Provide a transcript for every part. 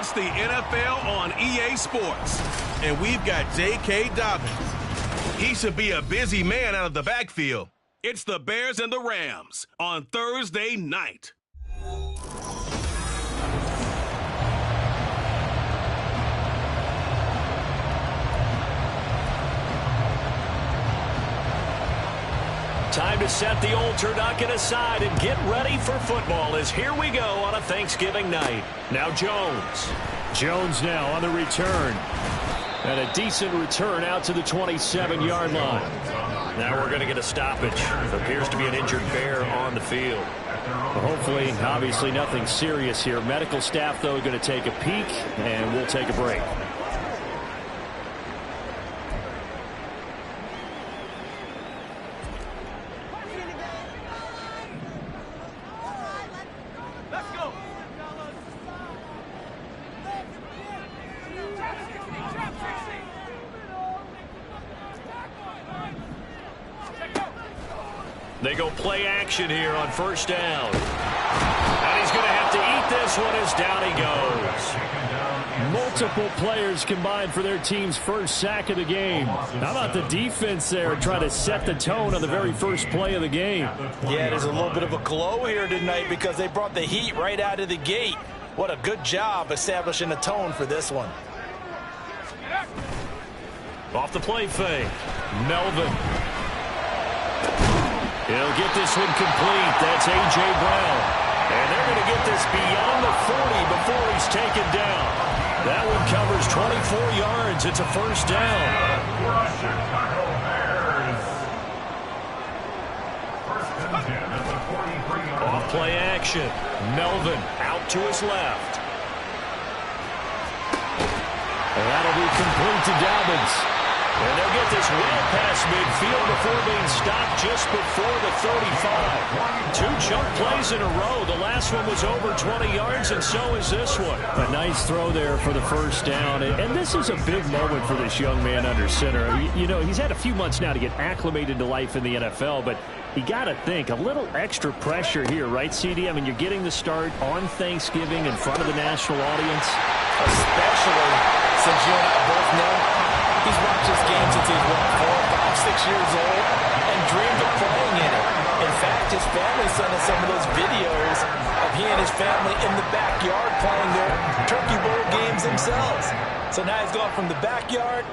It's the NFL on EA Sports, and we've got J.K. Dobbins. He should be a busy man out of the backfield. It's the Bears and the Rams on Thursday night. Time to set the old turducken aside and get ready for football as here we go on a Thanksgiving night. Now Jones. Jones now on the return. And a decent return out to the 27-yard line. Now we're going to get a stoppage. There appears to be an injured Bear on the field. Well, hopefully, obviously nothing serious here. Medical staff, though, going to take a peek, and we'll take a break. They go play action here on first down. And he's going to have to eat this one as down he goes. Multiple players combined for their team's first sack of the game. How about the defense there trying to set the tone on the very first play of the game? Yeah, there's a little bit of a glow here tonight because they brought the heat right out of the gate. What a good job establishing a tone for this one. Off the play fake. Melvin. He'll get this one complete. That's A.J. Brown. And they're going to get this beyond the 40 before he's taken down. That one covers 24 yards. It's a first down. Off play action. Melvin out to his left. And that'll be complete to Dobbins. And they'll get this well past midfield before being stopped just before the 35. Two chunk plays in a row. The last one was over 20 yards, and so is this one. A nice throw there for the first down. And this is a big moment for this young man under center. You know, he's had a few months now to get acclimated to life in the NFL, but you got to think, a little extra pressure here, right, CD? I mean, you're getting the start on Thanksgiving in front of the national audience. Especially since you and I both know he's watched this game since he was, 4, 5, 6 years old and dreamed of playing in it. In fact, his family sent us some of those videos of he and his family in the backyard playing their Turkey Bowl games themselves. So now he's gone from the backyard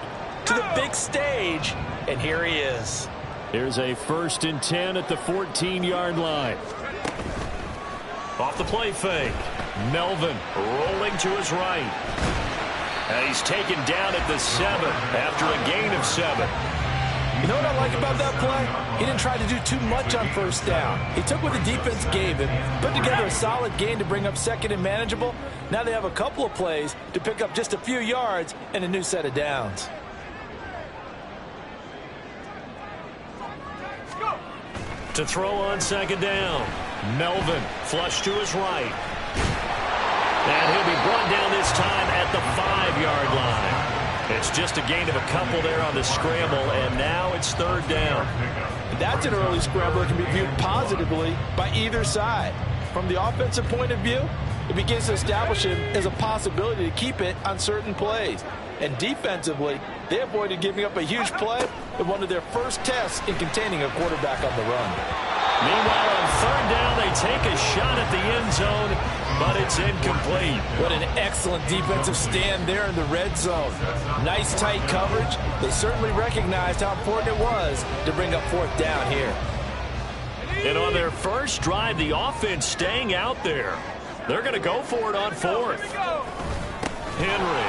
to the big stage, and here he is. Here's a 1st and 10 at the 14-yard line. Off the play fake. Melvin rolling to his right. And he's taken down at the 7 after a gain of 7. You know what I like about that play? He didn't try to do too much on first down. He took what the defense gave him, put together a solid gain to bring up second and manageable. Now they have a couple of plays to pick up just a few yards and a new set of downs. To throw on 2nd down. Melvin flush to his right. And he'll be brought down this time at the 5-yard line. It's just a gain of a couple there on the scramble, and now it's 3rd down. That's an early scramble that can be viewed positively by either side. From the offensive point of view, it begins to establish him as a possibility to keep it on certain plays. And defensively, they avoided giving up a huge play in one of their first tests in containing a quarterback on the run. Meanwhile, on 3rd down, they take a shot at the end zone, but it's incomplete. What an excellent defensive stand there in the red zone. Nice tight coverage. They certainly recognized how important it was to bring up 4th down here. And on their first drive, the offense staying out there. They're going to go for it on 4th. Henry.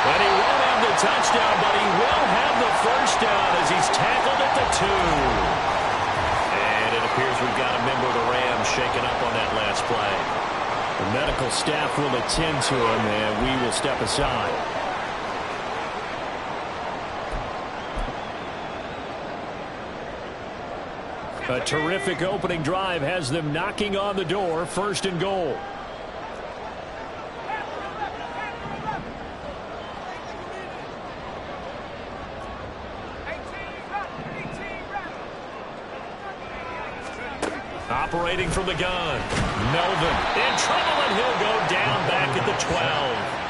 And he won't have the touchdown, but he will have the first down as he's tackled at the 2. And it appears we've got a member of the Rams shaken up on that last play. The medical staff will attend to him, and we will step aside. A terrific opening drive has them knocking on the door, 1st and goal. Operating from the gun. Melvin in trouble, and he'll go down back at the 12.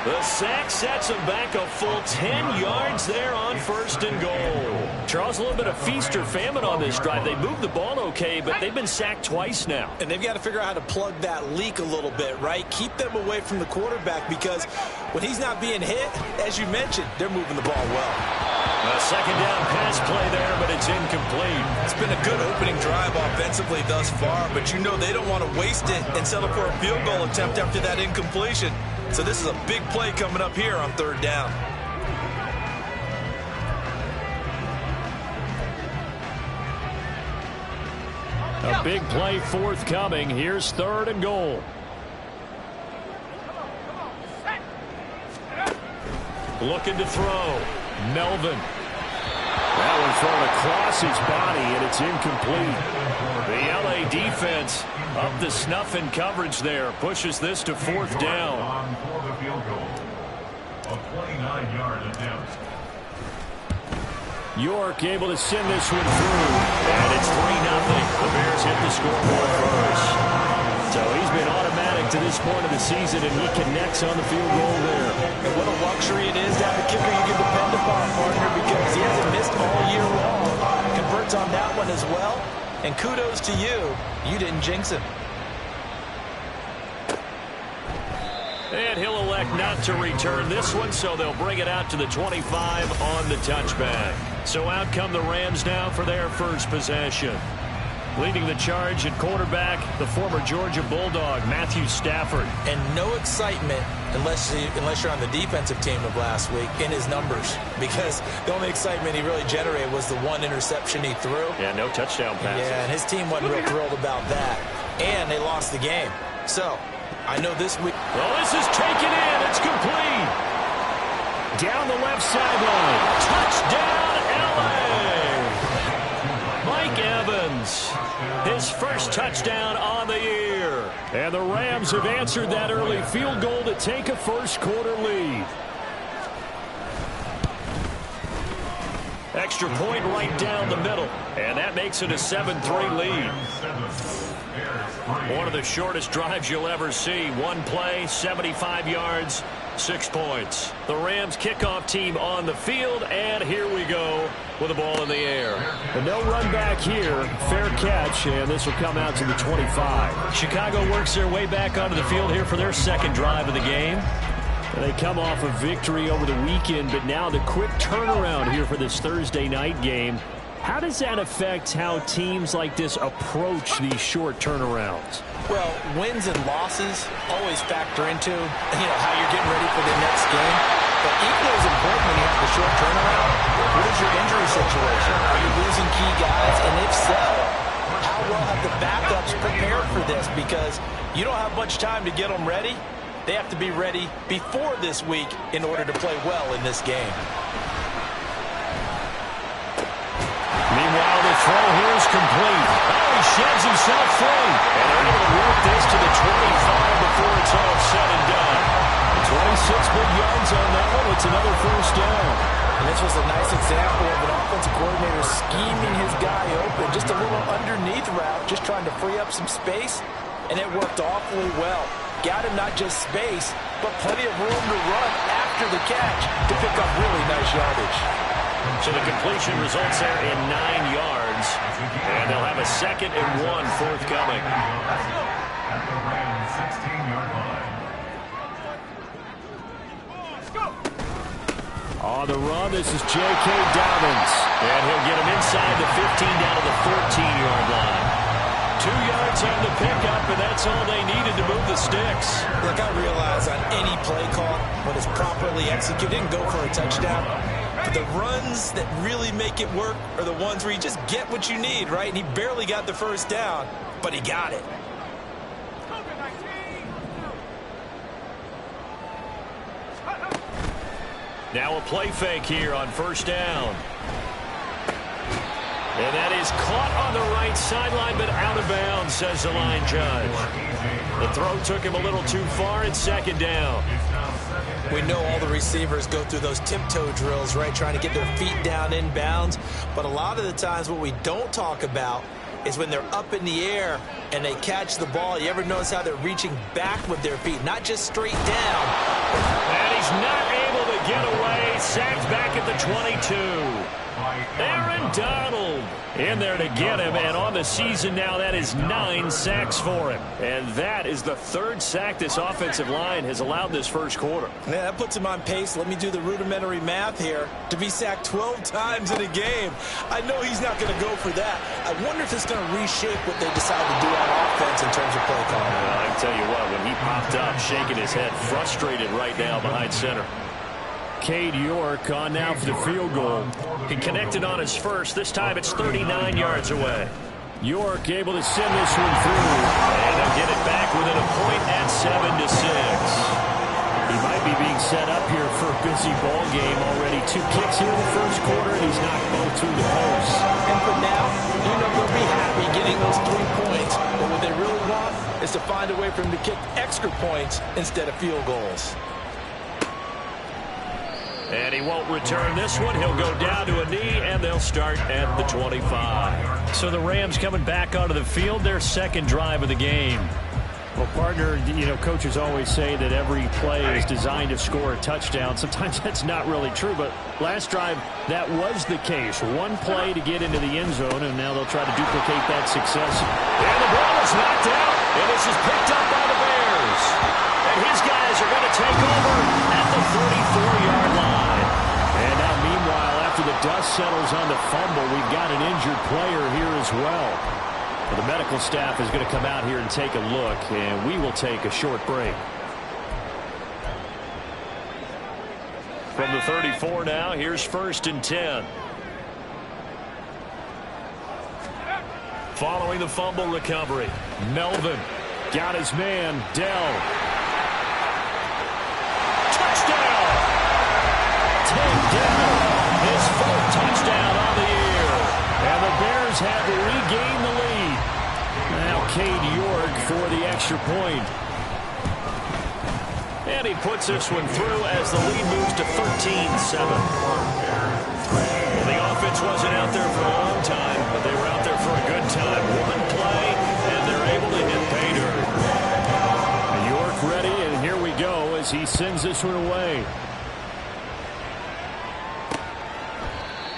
The sack sets him back a full 10 yards there on 1st and goal. Charles, a little bit of feast or famine on this drive. They moved the ball okay, but they've been sacked twice now. And they've got to figure out how to plug that leak a little bit, right? Keep them away from the quarterback, because when he's not being hit, as you mentioned, they're moving the ball well. A second down pass play there, but it's incomplete. It's been a good opening drive offensively thus far, but you know they don't want to waste it and settle for a field goal attempt after that incompletion. So this is a big play coming up here on 3rd down. A big play forthcoming. Here's 3rd and goal. Looking to throw. Melvin. That one thrown across his body, and it's incomplete. The LA defense up the snuff in coverage there. Pushes this to 4th down. York able to send this one through. And it's 3-0. The Bears hit the scoreboard first. So he's been automatic to this point of the season, and he connects on the field goal there. And what a luxury it is to have a kicker you can depend upon, partner, because he hasn't missed all year long. Converts on that one as well. And kudos to you. You didn't jinx him. And he'll elect not to return this one, so they'll bring it out to the 25 on the touchback. So out come the Rams now for their first possession. Leading the charge at quarterback, the former Georgia Bulldog, Matthew Stafford. And no excitement, unless you're on the defensive team of last week, in his numbers. Because the only excitement he really generated was the one interception he threw. Yeah, no touchdown passes. Yeah, and his team wasn't real thrilled about that. And they lost the game. So, I know this week. Well, this is taken in. It's complete. Down the left sideline. Touchdown, LA. Mike Evans. His first touchdown on the year. And the Rams have answered that early field goal to take a first quarter lead. Extra point right down the middle. And that makes it a 7-3 lead. One of the shortest drives you'll ever see. One play, 75 yards, 6 points. The Rams kickoff team on the field, and here we go with the ball in the air. And no run back here. Fair catch, and this will come out to the 25. Chicago works their way back onto the field here for their second drive of the game. And they come off a victory over the weekend, but now the quick turnaround here for this Thursday night game. How does that affect how teams like this approach these short turnarounds? Well, wins and losses always factor into, how you're getting ready for the next game. But equally as important when you have the short turnaround, what is your injury situation? Are you losing key guys? And if so, how well have the backups prepared for this? Because you don't have much time to get them ready. They have to be ready before this week in order to play well in this game. Meanwhile, the throw here is complete. Oh, he sheds himself free. And they're able to work this to the 25 before it's all said and done. 26 big yards on that one. It's another first down. And this was a nice example of an offensive coordinator scheming his guy open. Just a little underneath route, just trying to free up some space. And it worked awfully well. Got him not just space, but plenty of room to run after the catch to pick up really nice yardage. So the completion results there in 9 yards. And they'll have a 2nd and 1 forthcoming. On the run, this is J.K. Dobbins. And he'll get him inside the 15 down to the 14-yard line. 2 yards on the pickup, and that's all they needed to move the sticks. Look, I realize on any play call, when it's properly executed, and go for a touchdown. But the runs that really make it work are the ones where you just get what you need, right? And he barely got the first down, but he got it. Now a play fake here on first down. And that is caught on the right sideline, but out of bounds, says the line judge. The throw took him a little too far. It's 2nd down. We know all the receivers go through those tiptoe drills, right, trying to get their feet down in bounds. But a lot of the times what we don't talk about is when they're up in the air and they catch the ball. You ever notice how they're reaching back with their feet, not just straight down? And he's not able to get away. Sacked back at the 22. Aaron Donald in there to get him, and on the season now, that is 9 sacks for him. And that is the 3rd sack this offensive line has allowed this first quarter. Yeah, that puts him on pace. Let me do the rudimentary math here. To be sacked 12 times in a game, I know he's not going to go for that. I wonder if it's going to reshape what they decide to do on offense in terms of play calling. Well, I can tell you what, when he popped up, shaking his head, frustrated right now behind center. Cade York on now for the field goal. He connected on his first. This time it's 39 yards away. York able to send this one through. And they'll get it back within a point at 7-6. He might be being set up here for a busy ball game already. 2 kicks here in the first quarter, and he's knocked both through the post. And for now, you know they'll be happy getting those 3 points. But what they really want is to find a way for him to kick extra points instead of field goals. And he won't return this one. He'll go down to a knee, and they'll start at the 25. So the Rams coming back onto the field, their second drive of the game. Well, partner, you know, coaches always say that every play is designed to score a touchdown. Sometimes that's not really true, but last drive, that was the case. One play to get into the end zone, and now they'll try to duplicate that success. And the ball is knocked out, and this is picked up by the Bears. And his guys are going to take over at the 34-yard line. And now, meanwhile, after the dust settles on the fumble, we've got an injured player here as well. Well, the medical staff is going to come out here and take a look, and we will take a short break. From the 34 now, here's 1st and 10. Following the fumble recovery, Melvin got his man, Dell. Touchdown! Take Dell, his 4th touchdown on the year. And the Bears have regained the lead. Now Cade York for the extra point. And he puts this one through as the lead moves to 13-7. Well, the offense wasn't out there for a long time, but they were out there for a good time. One play, and they're able to hit pay dirt. York ready, and here we go as he sends this one away.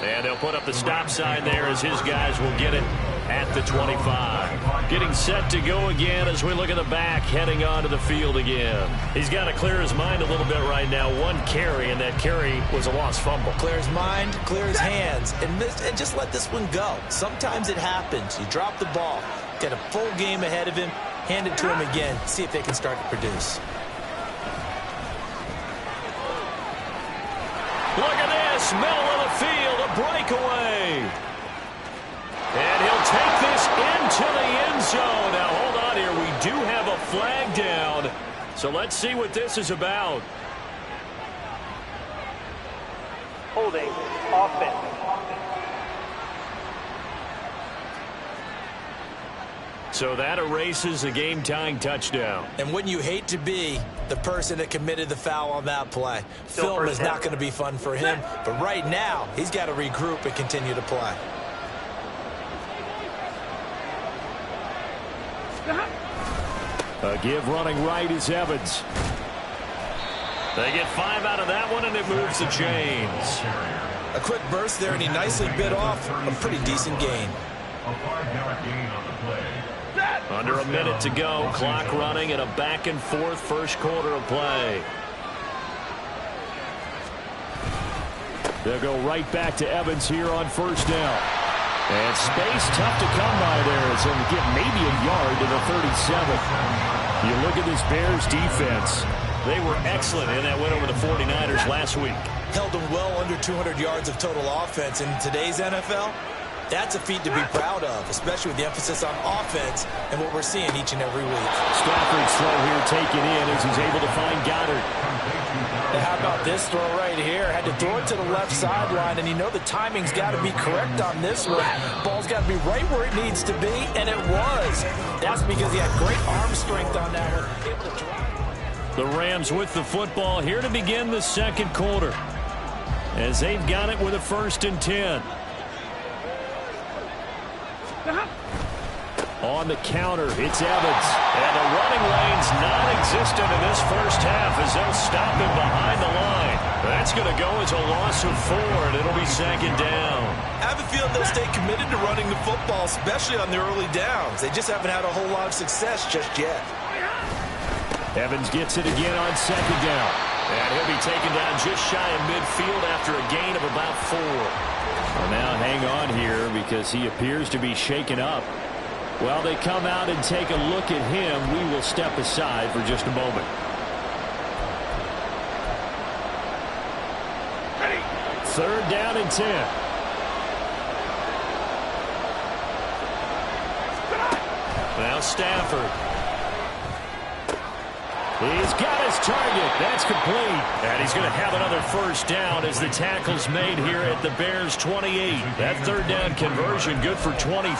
And they'll put up the stop sign there as his guys will get it at the 25. Getting set to go again as we look at the back, heading onto the field again. He's got to clear his mind a little bit right now. 1 carry, and that carry was a lost fumble. Clear his mind, clear his hands, and just let this one go. Sometimes it happens. You drop the ball, get a full game ahead of him, hand it to him again, see if they can start to produce. Look at this, middle of the field, a breakaway. And he'll take this into the end zone. Now, hold on here. We do have a flag down. So let's see what this is about. Holding offense. So that erases a game-tying touchdown. And wouldn't you hate to be the person that committed the foul on that play? Film is not going to be fun for him, but right now, he's got to regroup and continue to play. A give running right is Evans. They get 5 out of that one, and it moves the chains. A quick burst there, and he nicely bit off a pretty decent gain. Under a minute to go, clock running, and a back-and-forth first quarter of play. They'll go right back to Evans here on 1st down. And space tough to come by there as he'll get maybe a yard to the 37. You look at this Bears defense. They were excellent in that win over the 49ers last week. Held them well under 200 yards of total offense. In today's NFL, that's a feat to be proud of, especially with the emphasis on offense and what we're seeing each and every week. Stafford slow here taken in as he's able to find Goddard. And how about this throw right here? Had to throw it to the left sideline, and you know the timing's got to be correct on this one. Ball's got to be right where it needs to be, and it was. That's because he had great arm strength on that one. The Rams with the football here to begin the second quarter as they've got it with a 1st and 10. On the counter, it's Evans. And the running lane's non-existent in this first half as they'll stop him behind the line. That's going to go as a loss of 4, and it'll be second down. I have a feeling they'll stay committed to running the football, especially on the early downs. They just haven't had a whole lot of success just yet. Evans gets it again on second down. And he'll be taken down just shy of midfield after a gain of about 4. Well, now hang on here because he appears to be shaken up. While they come out and take a look at him, we will step aside for just a moment. Ready. Third down and 10. Now Stafford. He's got his target. That's complete. And he's going to have another first down as the tackle's made here at the Bears' 28. That third down conversion good for 23.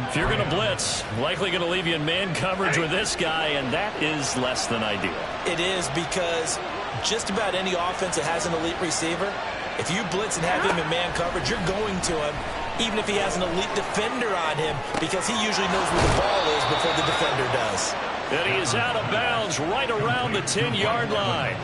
If you're going to blitz, likely going to leave you in man coverage with this guy, and that is less than ideal. It is because just about any offense that has an elite receiver, if you blitz and have him in man coverage, you're going to him, even if he has an elite defender on him, because he usually knows where the ball is before the defender does. And he is out of bounds right around the 10-yard line.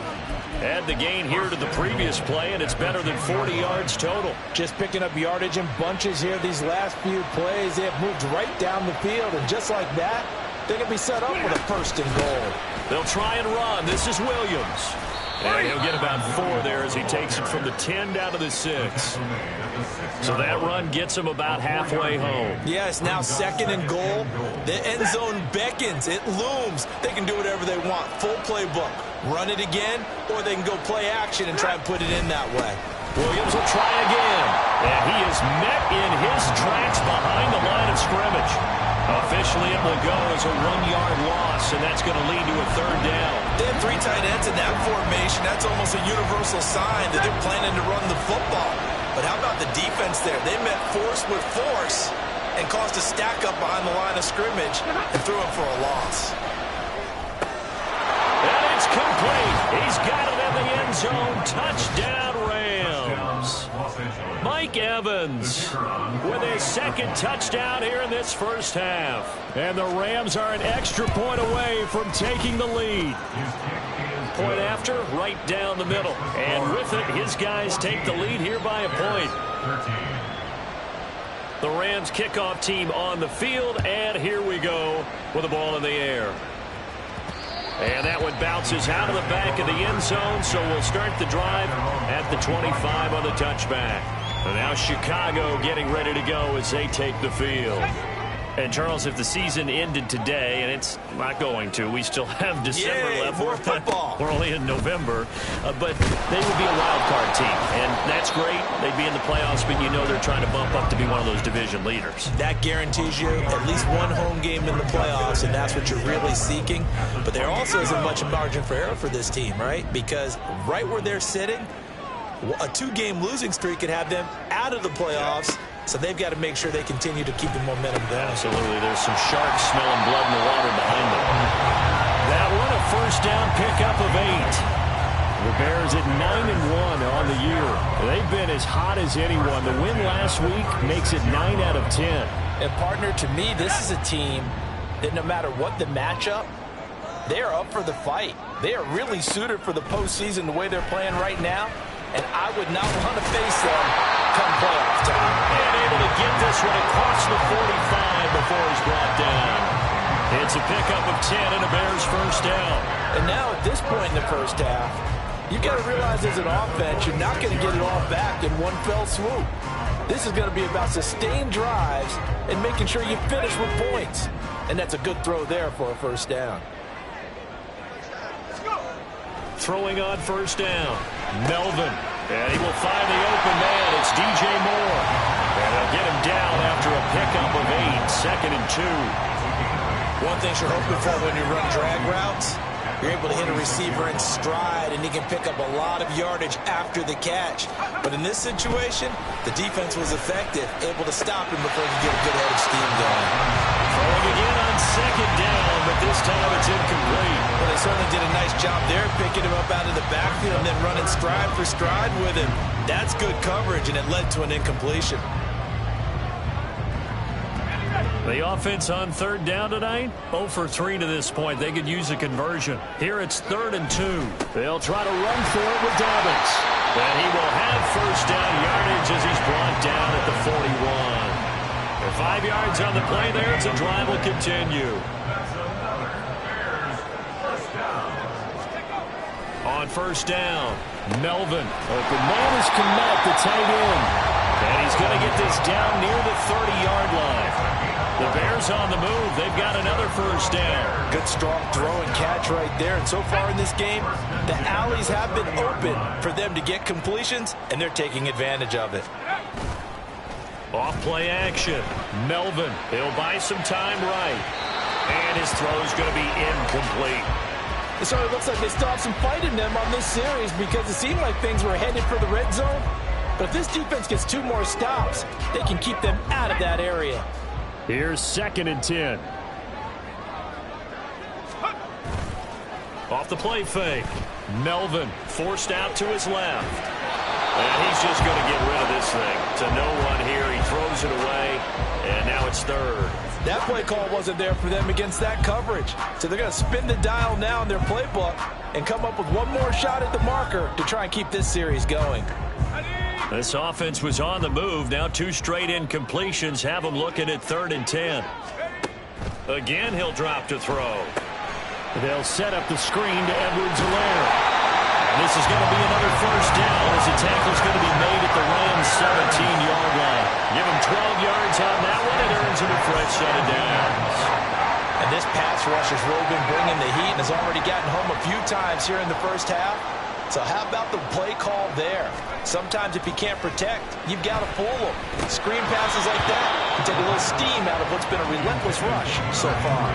Add the gain here to the previous play, and it's better than 40 yards total. Just picking up yardage in bunches here these last few plays. They have moved right down the field, and just like that, they can be set up with a first and goal. They'll try and run. This is Williams. And he'll get about 4 there as he takes it from the 10 down to the 6. So that run gets him about halfway home. Yes, now second and goal. The end zone beckons. It looms. They can do whatever they want. Full playbook. Run it again, or they can go play action and try and put it in that way. Williams will try again. And he is met in his tracks behind the line of scrimmage. Officially, it will go as a 1-yard loss, and that's going to lead to a third down. They have 3 tight ends in that formation. That's almost a universal sign that they're planning to run the football. But how about the defense there? They met force with force and caused a stack up behind the line of scrimmage and threw him for a loss. And it's complete. He's got it in the end zone. Touchdown, Rams. Mike Evans with his second touchdown here in this first half. And the Rams are an extra point away from taking the lead. Point after, right down the middle. And with it, his guys take the lead here by a point. The Rams kickoff team on the field, and here we go with the ball in the air. And that one bounces out of the back of the end zone, so we'll start the drive at the 25 on the touchback. And now Chicago getting ready to go as they take the field. And, Charles, if the season ended today, and it's not going to, we still have December left. More football. We're only in November. But they would be a wild card team, and that's great. They'd be in the playoffs, but you know they're trying to bump up to be one of those division leaders. That guarantees you at least one home game in the playoffs, and that's what you're really seeking. But there also isn't much margin for error for this team, right? Because right where they're sitting, a 2-game losing streak could have them out of the playoffs. So they've got to make sure they continue to keep the momentum going. Absolutely. There's some sharks smelling blood in the water behind them. That one, a first down pickup of 8. The Bears at 9-1 on the year. They've been as hot as anyone. The win last week makes it 9 out of 10. And, partner, to me, this is a team that no matter what the matchup, they are up for the fight. They are really suited for the postseason the way they're playing right now. And I would not want to face them come playoff time. And able to get this one across the 45 before he's brought down. It's a pickup of 10 and a Bears first down. And now at this point in the first half, you've got to realize as an offense, you're not going to get it all back in one fell swoop. This is going to be about sustained drives and making sure you finish with points. And that's a good throw there for a first down. Throwing on first down, Melvin. And he will find the open man. It's DJ Moore. And they'll get him down after a pickup of 8, second and 2. One thing you're hoping for when you run drag routes, you're able to hit a receiver in stride, and he can pick up a lot of yardage after the catch. But in this situation, the defense was effective, able to stop him before he could get a good head of steam going. Throwing again on second down, but this time it's incomplete. Well, they certainly did a nice job there, picking him up out of the backfield and then running stride for stride with him. That's good coverage, and it led to an incompletion. The offense on third down tonight, 0 for 3 to this point. They could use a conversion. Here it's 3rd and 2. They'll try to run for it with Dobbins. And he will have first down yardage as he's brought down at the 41. And 5 yards on the play there. It's a drive will continue. On first down, Melvin. Open man is Komet, the tight end. And he's going to get this down near the 30-yard line. The Bears on the move. They've got another first down. Good, strong throw and catch right there. And so far in this game, the alleys have been open for them to get completions, and they're taking advantage of it. Off play action. Melvin. He'll buy some time right. And his throw's going to be incomplete. It sort of looks like they still have some fight in them on this series because it seemed like things were headed for the red zone. But if this defense gets 2 more stops, they can keep them out of that area. Here's 2nd and 10. Off the play fake. Melvin forced out to his left. And he's just going to get rid of this thing. To no one here. He throws it away. And now it's 3rd. That play call wasn't there for them against that coverage. So they're going to spin the dial now in their playbook and come up with one more shot at the marker to try and keep this series going. This offense was on the move. Now 2 straight incompletions have them looking at 3rd and 10. Again, he'll drop to throw. They'll set up the screen to Edwards-Helaire. This is going to be another first down as the tackle's going to be made at the Rams' 17-yard line. Give him 12 yards on that one. It earns him a fresh set of downs. And this pass rush has really been bringing the heat and has already gotten home a few times here in the first half. So how about the play call there? Sometimes if you can't protect, you've got to fool them. Screen passes like that can take a little steam out of what's been a relentless rush so far.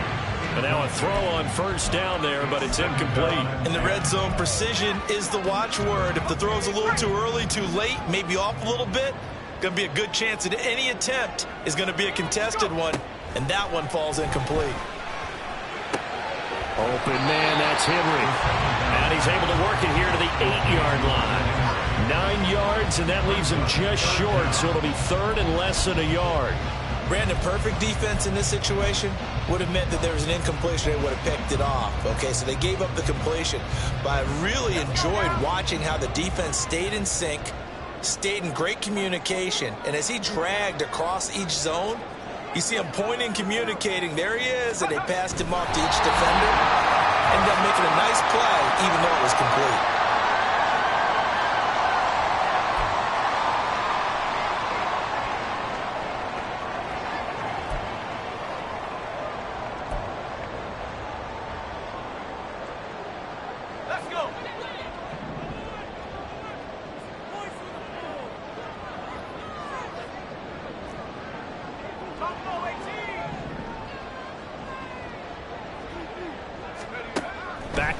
And now a throw on first down there, but it's incomplete. In the red zone, precision is the watchword. If the throw's a little too early, too late, maybe off a little bit, going to be a good chance that any attempt is going to be a contested one, and that one falls incomplete. Open man, that's Henry. And he's able to work it here to the 8-yard line. 9 yards, and that leaves him just short, so it'll be 3rd and less than a yard. Brandon, perfect defense in this situation would have meant that there was an incompletion. They would have picked it off. Okay, so they gave up the completion. But I really enjoyed watching how the defense stayed in sync, stayed in great communication. And as he dragged across each zone, you see him pointing, communicating. There he is, and they passed him off to each defender. Ended up making a nice play, even though it was complete.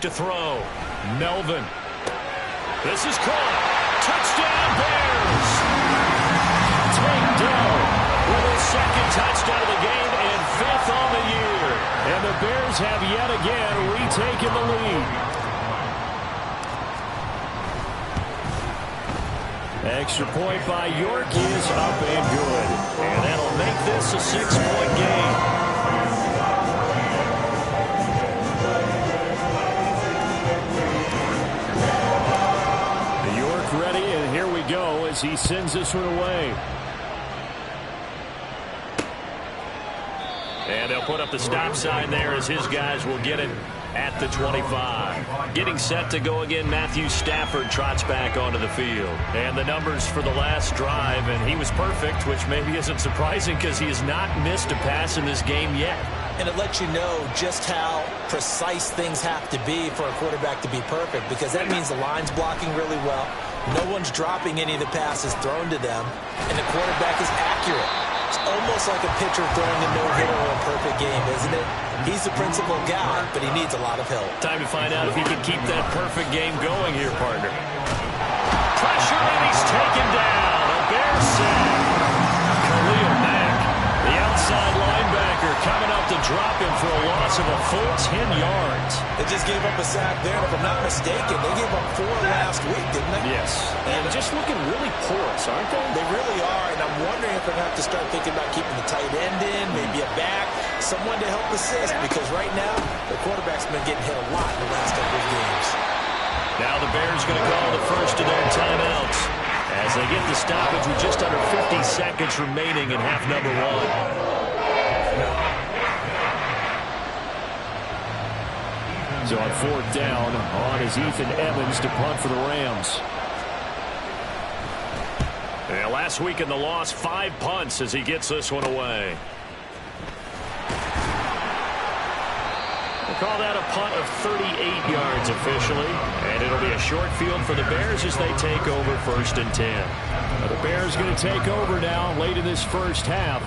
To throw. Melvin. This is caught. Touchdown Bears. Tank Dell with his 2nd touchdown of the game and 5th on the year. And the Bears have yet again retaken the lead. Extra point by York is up and good. And that'll make this a 6-point game. Ready, and here we go as he sends this one away. And they'll put up the stop sign there as his guys will get it at the 25. Getting set to go again, Matthew Stafford trots back onto the field. And the numbers for the last drive, and he was perfect, which maybe isn't surprising because he has not missed a pass in this game yet. And it lets you know just how precise things have to be for a quarterback to be perfect, because that means the line's blocking really well. No one's dropping any of the passes thrown to them, and the quarterback is accurate. It's almost like a pitcher throwing a no-hitter or a perfect game, isn't it? He's the principal guy, but he needs a lot of help. Time to find out if he can keep that perfect game going here, partner. Pressure, and he's taken down. A Bear sack. Khalil Mack, the outside linebacker, coming up to drop him for a loss loss of a full 10 yards. They just gave up a sack there, and if I'm not mistaken, they gave up 4 last week, didn't they? Yes. And just looking really porous, aren't they? They really are, and I'm wondering if they're going to have to start thinking about keeping the tight end in, maybe a back, someone to help assist, because right now, the quarterback's been getting hit a lot in the last couple of games. Now the Bears going to call the first of their timeouts as they get the stoppage with just under 50 seconds remaining in half number 1. So on 4th down, on is Ethan Evans to punt for the Rams. Yeah, last week in the loss, 5 punts as he gets this one away. We'll call that a punt of 38 yards officially, and it'll be a short field for the Bears as they take over 1st and 10. Now the Bears going to take over now late in this first half.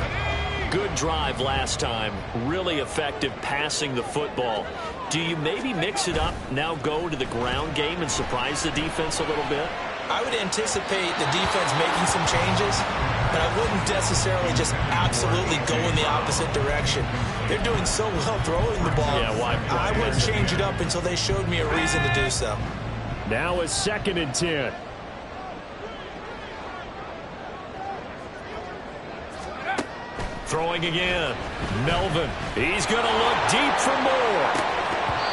Good drive last time, really effective passing the football. Do you maybe mix it up, now go to the ground game and surprise the defense a little bit? I would anticipate the defense making some changes, but I wouldn't necessarily just absolutely go in the opposite direction. They're doing so well throwing the ball. Yeah, why I wouldn't change it up until they showed me a reason to do so. Now it's 2nd and 10. Throwing again. Melvin. He's going to look deep for more.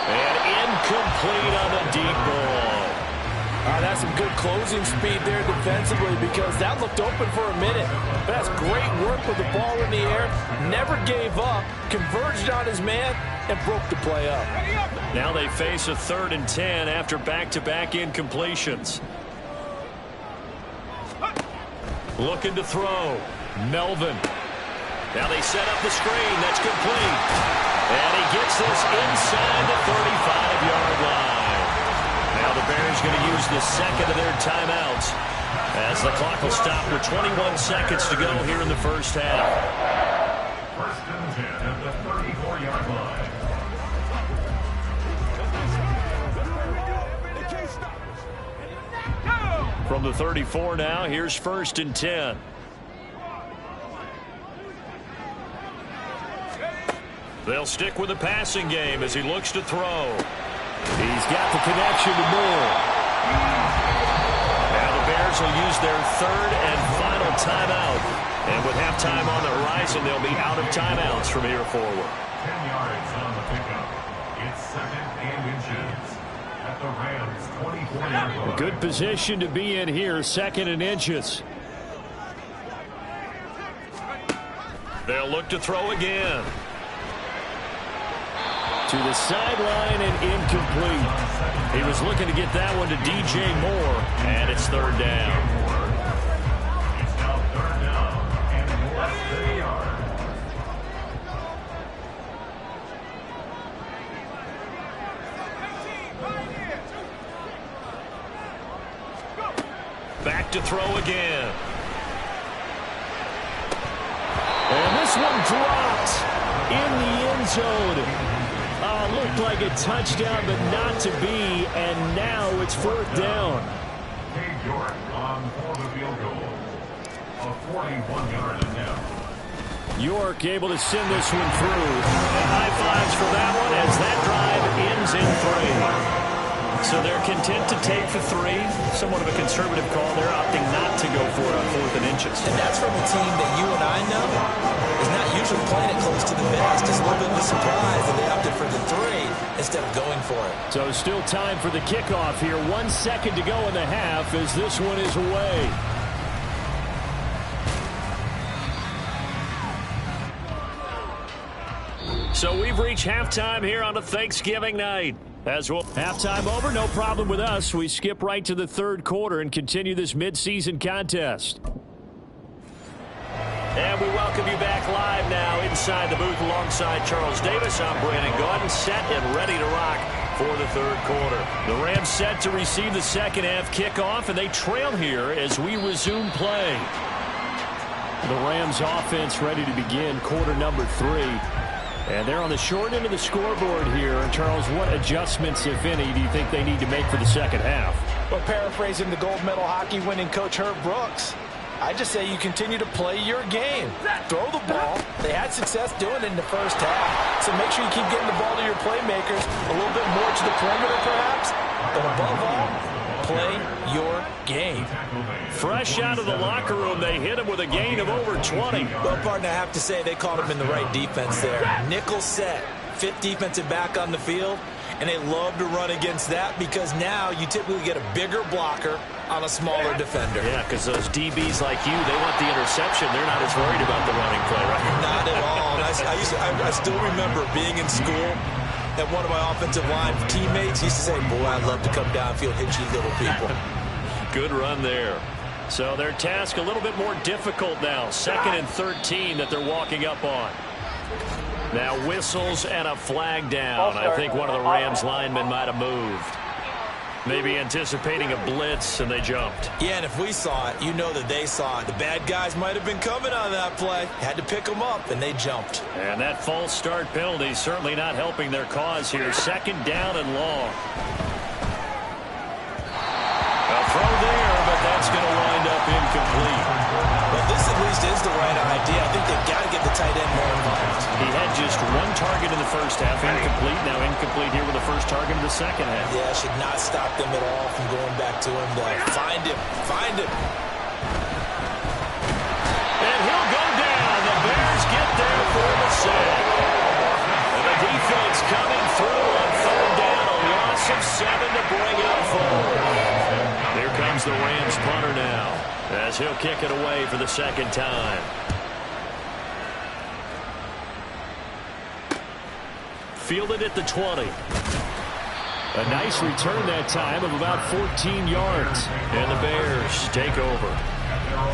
And incomplete on the deep ball. That's some good closing speed there defensively because that looked open for a minute. But that's great work with the ball in the air. Never gave up, converged on his man, and broke the play up. Now they face a 3rd and 10 after back-to-back incompletions. Looking to throw. Melvin. Now they set up the screen. That's complete. And he gets this inside the 35-yard line. Now the Bears going to use the second of their timeouts as the clock will stop with 21 seconds to go here in the first half. 1st and 10 at the 34-yard line. From the 34 now, here's 1st and 10. They'll stick with the passing game as he looks to throw. He's got the connection to Moore. Now the Bears will use their 3rd and final timeout. And with halftime on the horizon, they'll be out of timeouts from here forward. 10 yards on the pickup. It's 2nd and inches at the Rams' 24-yard line. A good position to be in here, 2nd and inches. They'll look to throw again. To the sideline and incomplete. He was looking to get that one to DJ Moore, and it's 3rd down. It's now 3rd down and less than a yard. Back to throw again. And this one dropped in the end zone. Looked like a touchdown, but not to be, and now it's 4th down. Cade York on for the field goal. A 41-yard attempt. York able to send this one through. And high fives for that one as that drive ends in 3. So they're content to take for 3. Somewhat of a conservative call. They're opting not to go for it on 4th and inches. And that's from a team that you and I know is not usually playing it close to the vest. It's a little bit of a surprise that they opted for the 3 instead of going for it. So still time for the kickoff here. 1 second to go in the half as this one is away. So we've reached halftime here on a Thanksgiving night. As well, halftime over, no problem with us. We skip right to the 3rd quarter and continue this midseason contest. And we welcome you back live now inside the booth alongside Charles Davis. I'm Brandon Gordon, set and ready to rock for the 3rd quarter. The Rams set to receive the 2nd half kickoff, and they trail here as we resume play. The Rams offense ready to begin quarter number 3. And they're on the short end of the scoreboard here. And Charles, what adjustments, if any, do you think they need to make for the 2nd half? Well, paraphrasing the gold medal hockey winning coach Herb Brooks, I just say you continue to play your game. Throw the ball. They had success doing it in the first half. So make sure you keep getting the ball to your playmakers, a little bit more to the perimeter perhaps. But above all, play your game. Fresh out of the locker room, they hit him with a gain of over 20. Well, partner, I have to say they called him in the right defense there. Nickel set, fifth defensive back on the field. And they love to run against that because now you typically get a bigger blocker on a smaller defender. Yeah, because those DBs like you, they want the interception. They're not as worried about the running play, right? Not at all. And I still remember being in school, and one of my offensive line teammates used to say, boy, I'd love to come downfield, hit you little people. Good run there. So their task a little bit more difficult now. 2nd and 13 that they're walking up on. Now whistles and a flag down. I think one of the Rams linemen might have moved. Maybe anticipating a blitz, and they jumped. Yeah, and if we saw it, you know that they saw it. The bad guys might have been coming on that play. Had to pick them up, and they jumped. And that false start penalty certainly not helping their cause here. 2nd down and long. A throw there, but that's going to wind up incomplete. Well, this at least is the right idea. I think they've got to get the tight end more involved. He had just one target in the first half, incomplete. Now incomplete here with the first target in the second half. Yeah, should not stop them at all from going back to him. Find him. Find him. And he'll go down. The Bears get there for the sack. And the defense coming through on 3rd down. A loss of 7 to bring it up forward. Here comes the Rams punter now, as he'll kick it away for the 2nd time. Fielded at the 20. A nice return that time of about 14 yards. And the Bears take over.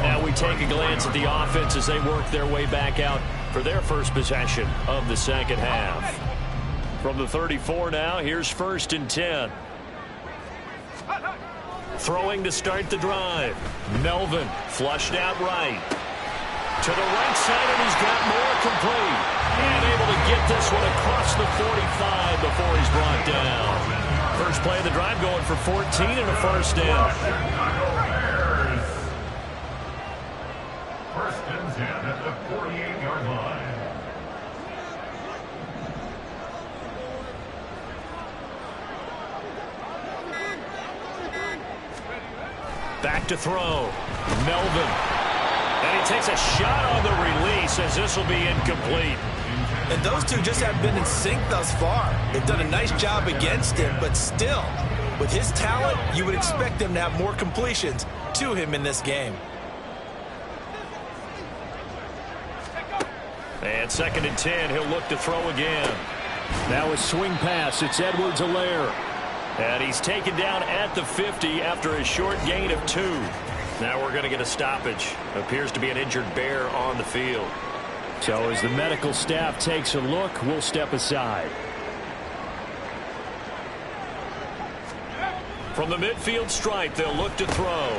Now we take a glance at the offense as they work their way back out for their first possession of the second half. From the 34 now, here's 1st and 10. Throwing to start the drive. Melvin flushed out right. To the right side, and he's got more complete. And able to get this one across the 45 before he's brought down. First play of the drive going for 14 and a first down. 1st and 10 at the 48-yard line. Back to throw. Melvin. And he takes a shot on the release as this will be incomplete. And those two just haven't been in sync thus far. They've done a nice job against him, but still, with his talent, you would expect them to have more completions to him in this game. And 2nd and 10, he'll look to throw again. Now a swing pass. It's Edwards-Helaire. And he's taken down at the 50 after a short gain of 2. Now we're going to get a stoppage. Appears to be an injured Bear on the field. So as the medical staff takes a look, we'll step aside. From the midfield stripe, they'll look to throw.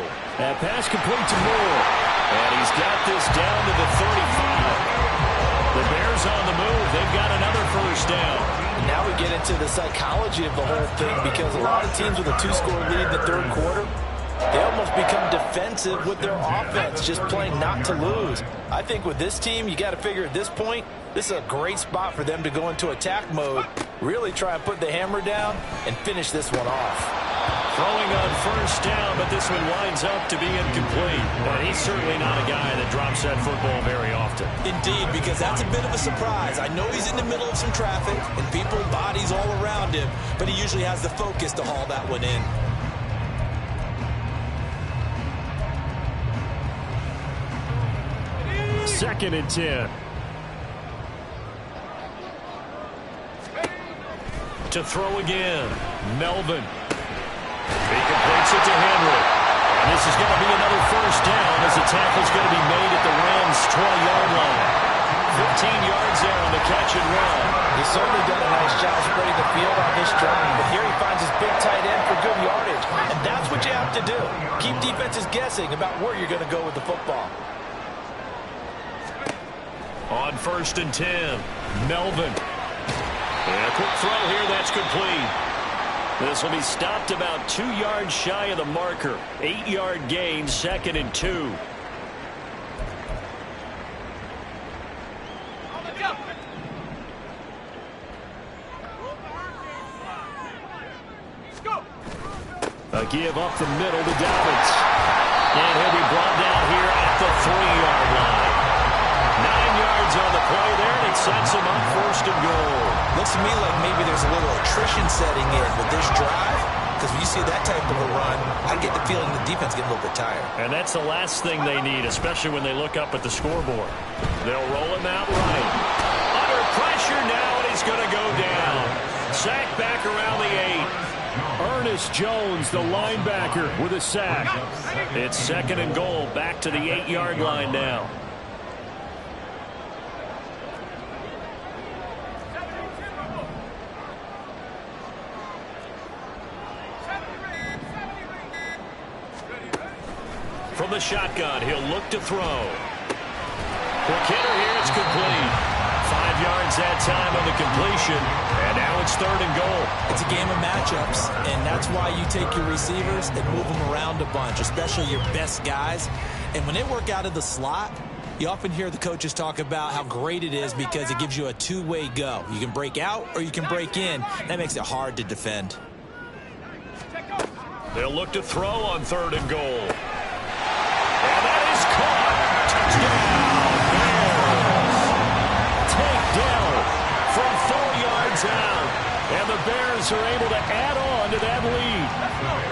That pass complete to Moore. And he's got this down to the 35. The Bears on the move. They've got another first down. And now we get into the psychology of the whole thing, because a lot of teams with a 2-score lead in the 3rd quarter, they almost become defensive with their offense, just playing not to lose. I think with this team, you got to figure at this point, this is a great spot for them to go into attack mode, really try and put the hammer down and finish this one off. Throwing on first down, but this one winds up to be incomplete. But he's certainly not a guy that drops that football very often. Indeed, because that's a bit of a surprise. I know he's in the middle of some traffic and people, bodies all around him, but he usually has the focus to haul that one in. Second and 10. To throw again. Melvin. He completes it to Henry. And this is going to be another first down as the tackle is going to be made at the Rams' 20-yard line. 15 yards there on the catch and run. He's certainly done a nice job spreading the field on this drive, but here he finds his big tight end for good yardage. And that's what you have to do. Keep defenses guessing about where you're going to go with the football. On 1st and 10, Melvin. And a quick throw here, that's complete. This will be stopped about 2 yards shy of the marker. 8-yard gain, 2nd and 2. A give up the middle to Dobbins. And he'll be brought down here at the 3-yard line. 9 yards on the play there, and it sets him up 1st and goal. Looks to me like maybe there's a little attrition setting in with this drive, because when you see that type of a run, I get the feeling the defense getting a little bit tired. And that's the last thing they need, especially when they look up at the scoreboard. They'll roll him out right. Under pressure now, and he's going to go down. Sack back around the 8. Ernest Jones, the linebacker, with a sack. It's 2nd and goal, back to the 8-yard line now. From the shotgun, he'll look to throw. Quick hitter here, it's complete. 5 yards that time on the completion, and now it's 3rd and goal. It's a game of matchups, and that's why you take your receivers and move them around a bunch, especially your best guys. And when they work out of the slot, you often hear the coaches talk about how great it is because it gives you a two-way go. You can break out or you can break in. That makes it hard to defend. They'll look to throw on 3rd and goal. And that is caught. Touchdown, Bears. Takedown from 4 yards out. And the Bears are able to add on to that lead.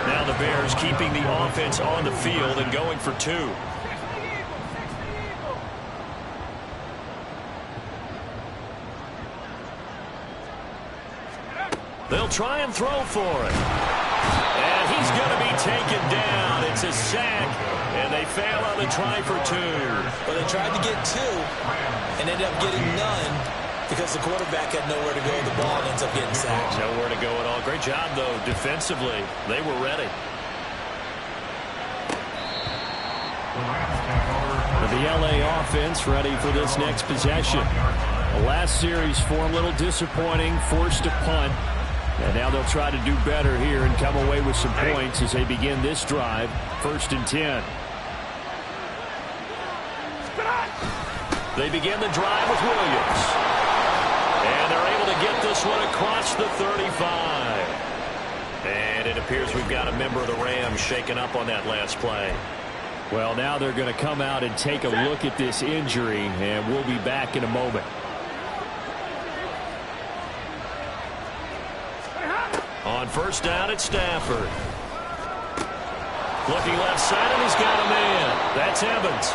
Now the Bears keeping the offense on the field and going for 2. They'll try and throw for it. And he's going to be taken down. It's a sack, and they fail on the try for 2. Well, they tried to get 2 and ended up getting none because the quarterback had nowhere to go. The ball ends up getting sacked. Nowhere to go at all. Great job, though, defensively. They were ready. The LA offense ready for this next possession. The last series for them, a little disappointing, forced a punt. And now they'll try to do better here and come away with some points as they begin this drive. 1st and 10. They begin the drive with Williams. And they're able to get this one across the 35. And it appears we've got a member of the Rams shaken up on that last play. Well, now they're going to come out and take a look at this injury, and we'll be back in a moment. On 1st down, it's Stafford. Looking left side, and he's got a man. That's Evans.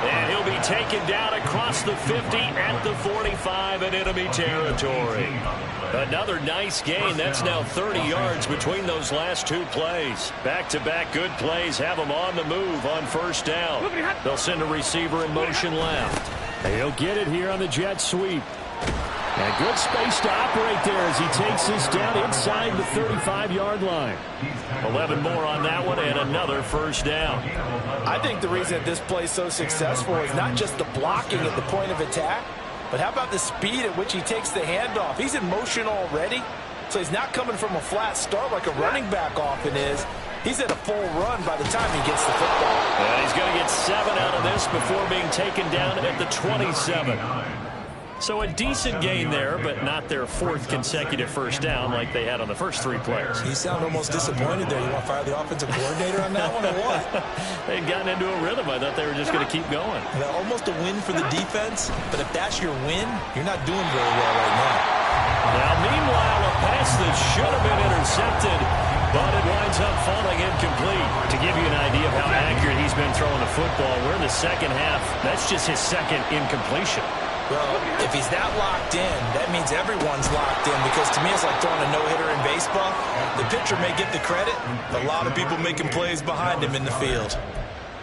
And he'll be taken down across the 50 at the 45 in enemy territory. Another nice gain. That's now 30 yards between those last 2 plays. Back-to-back good plays have them on the move on 1st down. They'll send a receiver in motion left. He'll get it here on the jet sweep. And good space to operate there as he takes this down inside the 35-yard line. 11 more on that one and another 1st down. I think the reason that this play is so successful is not just the blocking at the point of attack, but how about the speed at which he takes the handoff? He's in motion already, so he's not coming from a flat start like a running back often is. He's at a full run by the time he gets the football. And he's going to get 7 out of this before being taken down at the 27. So a decent gain there, but not their 4th consecutive 1st down like they had on the first 3 plays. You sound almost disappointed there. You want to fire the offensive coordinator on that one or what? They'd gotten into a rhythm. I thought they were just going to keep going. Well, almost a win for the defense, but if that's your win, you're not doing very well right now. Now, meanwhile, a pass that should have been intercepted, but it winds up falling incomplete. To give you an idea of how accurate he's been throwing the football, we're in the second half. That's just his 2nd incompletion. Well, if he's that locked in, that means everyone's locked in, because to me it's like throwing a no-hitter in baseball. The pitcher may get the credit, but a lot of people making plays behind him in the field.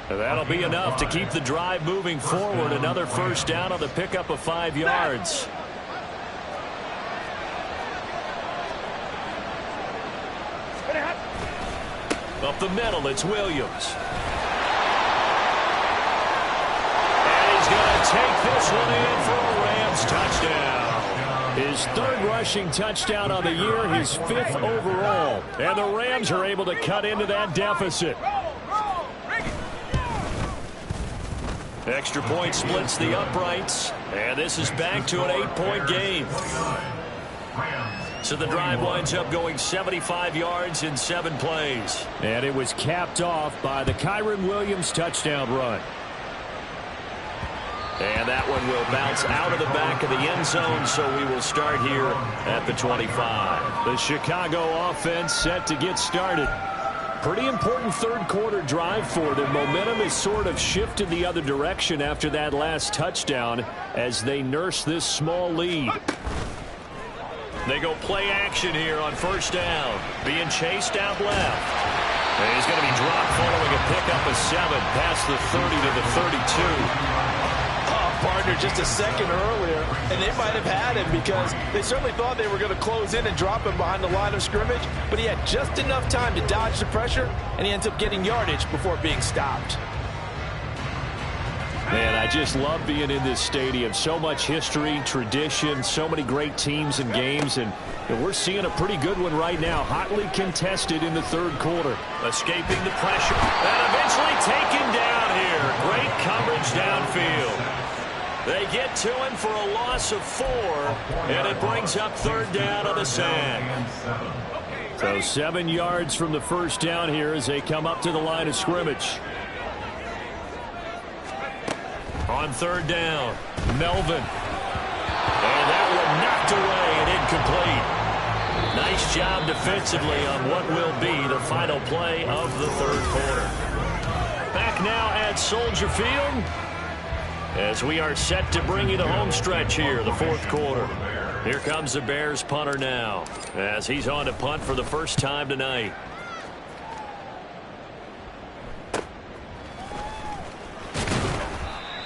That'll be enough to keep the drive moving forward. Another 1st down on the pickup of 5 yards. Up the middle, it's Williams. Going to take this one in for a Rams touchdown. His 3rd rushing touchdown on the year, his 5th overall. And the Rams are able to cut into that deficit. Extra point splits the uprights. And this is back to an 8-point game. So the drive winds up going 75 yards in 7 plays. And it was capped off by the Kyron Williams touchdown run. And that one will bounce out of the back of the end zone, so we will start here at the 25. The Chicago offense set to get started. Pretty important third quarter drive for them. Momentum has sort of shifted the other direction after that last touchdown as they nurse this small lead. They go play action here on first down. Being chased out left. And he's going to be dropped following a pickup of 7 past the 30 to the 32. Partner just a second earlier, and they might have had him because they certainly thought they were going to close in and drop him behind the line of scrimmage, but he had just enough time to dodge the pressure, and he ends up getting yardage before being stopped. Man, I just love being in this stadium. So much history, tradition, so many great teams and games, and we're seeing a pretty good one right now, hotly contested in the third quarter. Escaping the pressure, and eventually taken down here. Great coverage downfield. They get to him for a loss of 4, and it brings up third down on the sack. So 7 yards from the first down here as they come up to the line of scrimmage. On third down, Melvin. And that one knocked away and incomplete. Nice job defensively on what will be the final play of the third quarter. Back now at Soldier Field as we are set to bring you the home stretch here, the fourth quarter. Here comes the Bears punter now as he's on to punt for the first time tonight.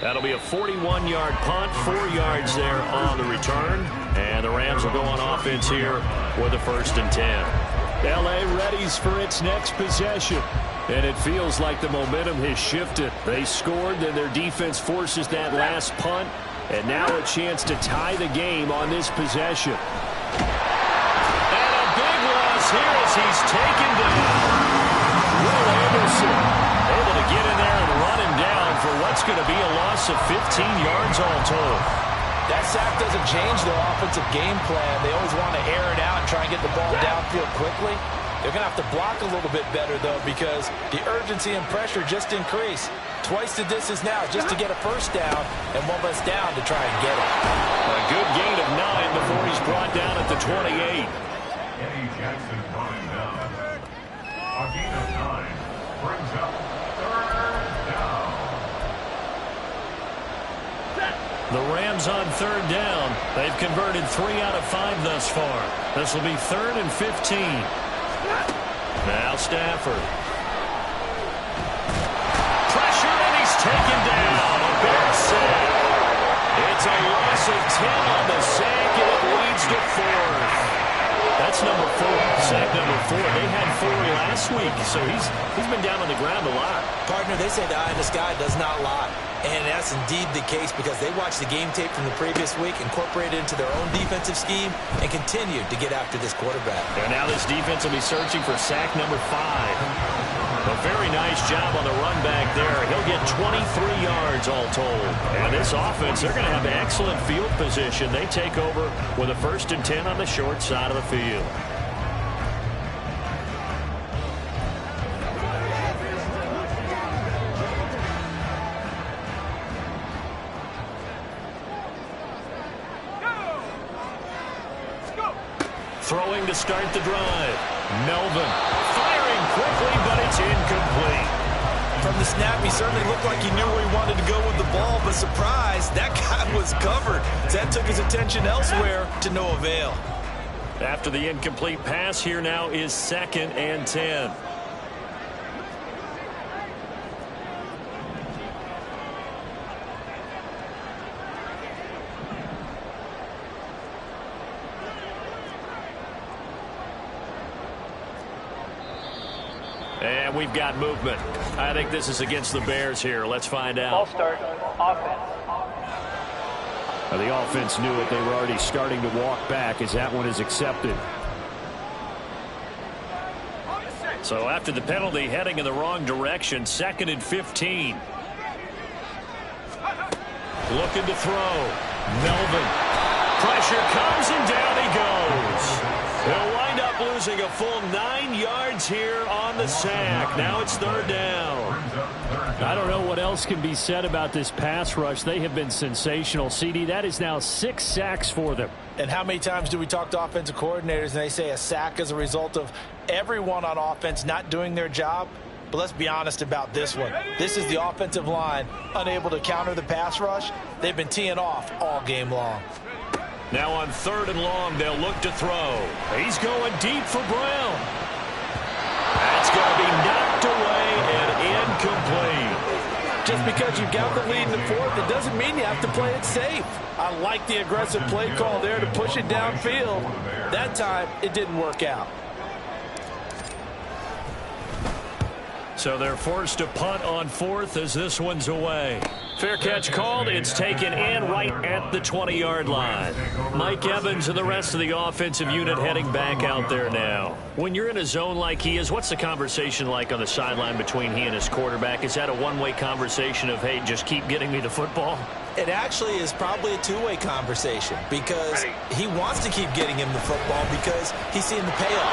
That'll be a 41-yard punt, 4 yards there on the return. And the Rams will go on offense here with a 1st and 10. L.A. readies for its next possession. And it feels like the momentum has shifted. They scored, then their defense forces that last punt. And now a chance to tie the game on this possession. And a big loss here as he's taken down. Will Anderson able to get in there and run him down for what's going to be a loss of 15 yards all told. That sack doesn't change their offensive game plan. They always want to air it out and try and get the ball downfield quickly. They're going to have to block a little bit better, though, because the urgency and pressure just increase. Twice the distance now just to get a first down and 1 less down to try and get it. A good gain of 9 before he's brought down at the 28. Eddie Jackson running down. A gain of 9 brings up third down. The Rams on third down. They've converted 3 out of 5 thus far. This will be 3rd and 15. Now Stafford. Pressure, and he's taken down. A Bears sack. It's a loss of 10 on the sack, and it leads to 4th. That's number 4. Sack number 4. They had 4 last week, so he's been down on the ground a lot. Partner, they say the eye in the sky does not lie. And that's indeed the case because they watched the game tape from the previous week, incorporated it into their own defensive scheme, and continued to get after this quarterback. And now this defense will be searching for sack number 5. A very nice job on the run back there. He'll get 23 yards all told. And this offense, they're going to have excellent field position. They take over with a 1st and 10 on the short side of the field. Throwing to start the drive. Melvin firing quickly, but it's incomplete. From the snap, he certainly looked like he knew where he wanted to go with the ball, but surprise, that guy was covered. That took his attention elsewhere to no avail. After the incomplete pass, here now is 2nd and 10. And we've got movement. I think this is against the Bears here. Let's find out. Ball start, offense. The offense knew it. They were already starting to walk back as that one is accepted. So after the penalty, heading in the wrong direction, 2nd and 15. Looking to throw. Melvin. Pressure comes and down he goes. losing a full 9 yards here on the sack. Now it's third down. I don't know what else can be said about this pass rush. They have been sensational. CD, that is now 6 sacks for them. And how many times do we talk to offensive coordinators and they say a sack is a result of everyone on offense not doing their job? But let's be honest about this one. This is the offensive line unable to counter the pass rush. They've been teeing off all game long. Now on third and long, they'll look to throw. He's going deep for Brown. That's going to be knocked away and incomplete. Just because you've got the lead in the fourth, it doesn't mean you have to play it safe. I like the aggressive play call there to push it downfield. That time, it didn't work out. So they're forced to punt on fourth as this one's away. Fair catch called. It's taken in right at the 20-yard line. Mike Evans and the rest of the offensive unit heading back out there now. When you're in a zone like he is, what's the conversation like on the sideline between he and his quarterback? Is that a one-way conversation of, hey, just keep getting me the football? It actually is probably a two-way conversation because he wants to keep getting him the football because he's seeing the payoff.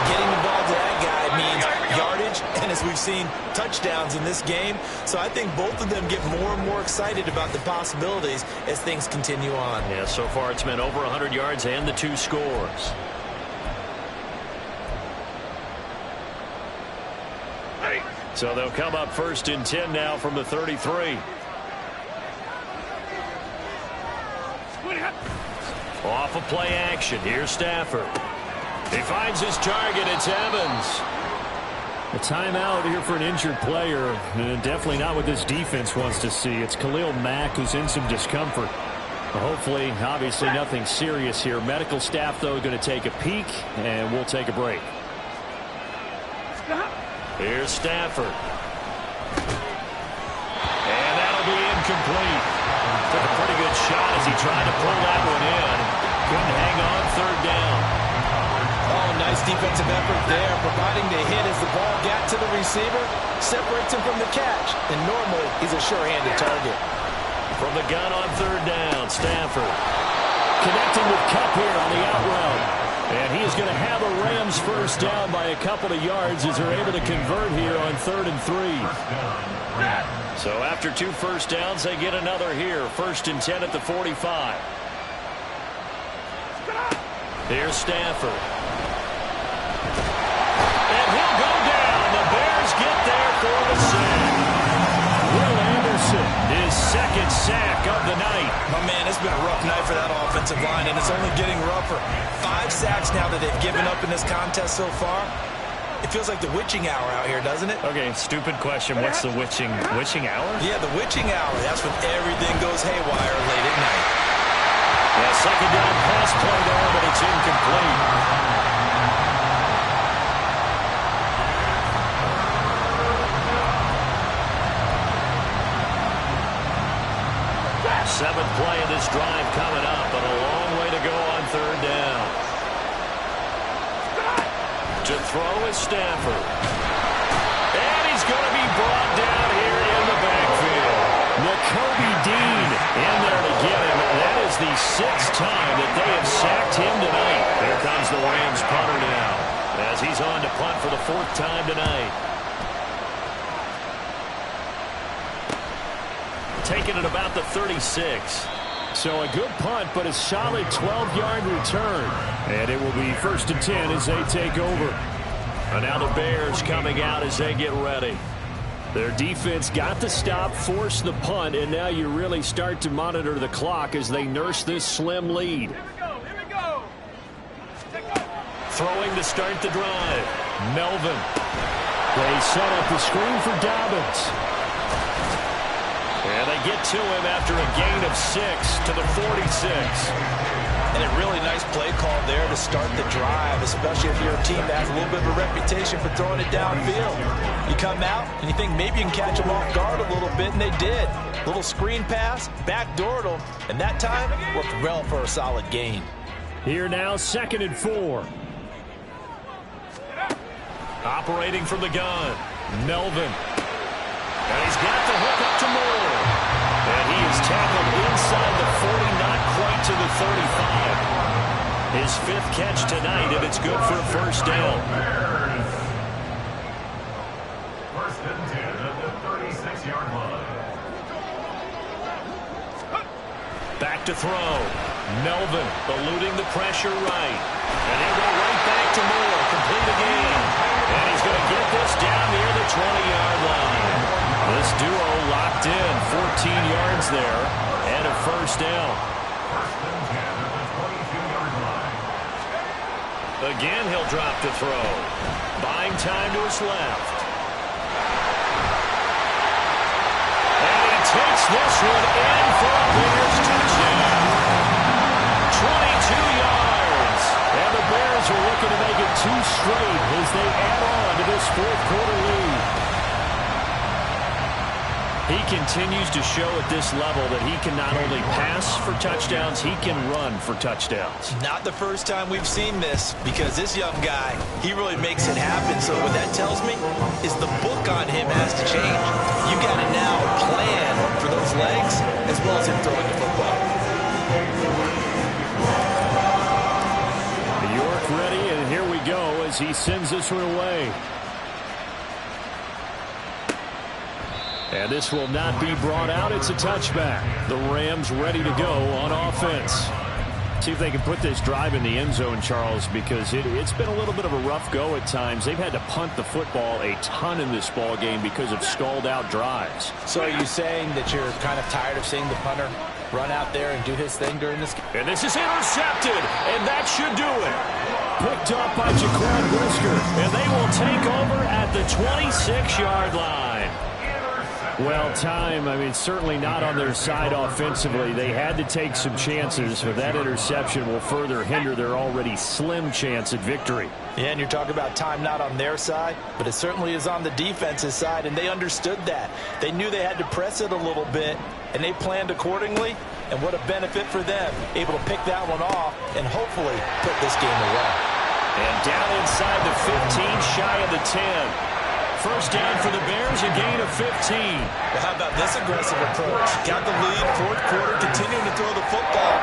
Getting the ball to that guy means yardage, and as we've seen, touchdowns in this game. So I think both of them get more and more excited about the possibilities as things continue on. Yeah, so far it's been over 100 yards and the 2 scores. So they'll come up first and 10 now from the 33. Off of play action. Here's Stafford. He finds his target. It's Evans. A timeout here for an injured player. Definitely not what this defense wants to see. It's Khalil Mack who's in some discomfort. Hopefully, obviously nothing serious here. Medical staff, though, going to take a peek, and we'll take a break. Here's Stafford. And that'll be incomplete. Took a pretty good shot as he tried to pull that one in. Couldn't hang on third down. Oh, nice defensive effort there, providing the hit as the ball got to the receiver, separates him from the catch, and normally he's a sure-handed target. From the gun on third down, Stafford. Connecting with Kupp here on the out route. And he is going to have a Rams first down by a couple of yards as they're able to convert here on 3rd and 3. So after 2 first downs, they get another here. 1st and 10 at the 45. Here's Stafford. And he'll go down. The Bears get there for the sack. Will Anderson, his 2nd sack of the night. Oh, man, it's been a rough night for that offensive line, and it's only getting rougher. 5 sacks now that they've given up in this contest so far. It feels like the witching hour out here, doesn't it? Okay, stupid question. What's the witching hour? Yeah, the witching hour. That's when everything goes haywire late at night. Yeah, 2nd down pass play there, but it's incomplete. Seventh play of this drive coming up, but a long way to go on 3rd down. To throw is Stafford. And he's going to be brought down here in the backfield. Nakobe Dean in there to get him. That is the 6th time that they have sacked him tonight. There comes the Rams punter now as he's on to punt for the 4th time tonight. Taking it about the 36. So a good punt, but a solid 12-yard return. And it will be 1st and 10 as they take over. And now the Bears coming out as they get ready. Their defense got the stop, forced the punt, and now you really start to monitor the clock as they nurse this slim lead. Here we go. Throwing to start the drive. Melvin. They set up the screen for Dobbins. And they get to him after a gain of 6 to the 46. And a really nice play call there to start the drive, especially if you're a team that has a little bit of a reputation for throwing it downfield. You come out and you think maybe you can catch them off guard a little bit, and they did. Little screen pass, backdoored them, and that time worked well for a solid gain. Here now, 2nd and 4. Operating from the gun, Melvin. And he's got the hook up to Moore. And he is tackled inside the 40, not quite to the 35. His 5th catch tonight, and it's good for a first down. First and 10 at the 36-yard line. Back to throw. Melvin eluding the pressure right. And he'll go right back to Moore. Complete again. And he's going to get this down near the 20-yard line. This duo locked in. 14 yards there. And a first down. First and 10 at the 22-yard line. Again, he'll drop to throw. Buying time to his left. And he takes this one in for a Bears touchdown. 22 yards. And the Bears are looking to make it 2 straight as they add on to this 4th quarter lead. He continues to show at this level that he can not only pass for touchdowns, he can run for touchdowns. Not the first time we've seen this, because this young guy, he really makes it happen. So what that tells me is the book on him has to change. You got to now plan for those legs as well as him throwing the football. York ready, and here we go as he sends this one away. And this will not be brought out. It's a touchback. The Rams ready to go on offense. See if they can put this drive in the end zone, Charles, because it's been a little bit of a rough go at times. They've had to punt the football a ton in this ball game because of stalled-out drives. So are you saying that you're kind of tired of seeing the punter run out there and do his thing during this game? And this is intercepted, and that should do it. Picked up by Jaquan Brisker, and they will take over at the 26-yard line. Well, certainly not on their side offensively. They had to take some chances, but that interception will further hinder their already slim chance at victory. Yeah, and you're talking about time not on their side, but it certainly is on the defensive side, and they understood that. They knew they had to press it a little bit, and they planned accordingly, and what a benefit for them, able to pick that one off and hopefully put this game away. And down inside the 15, shy of the 10. First down for the Bears, a gain of 15. Well, how about this aggressive approach? Got the lead, 4th quarter, continuing to throw the football.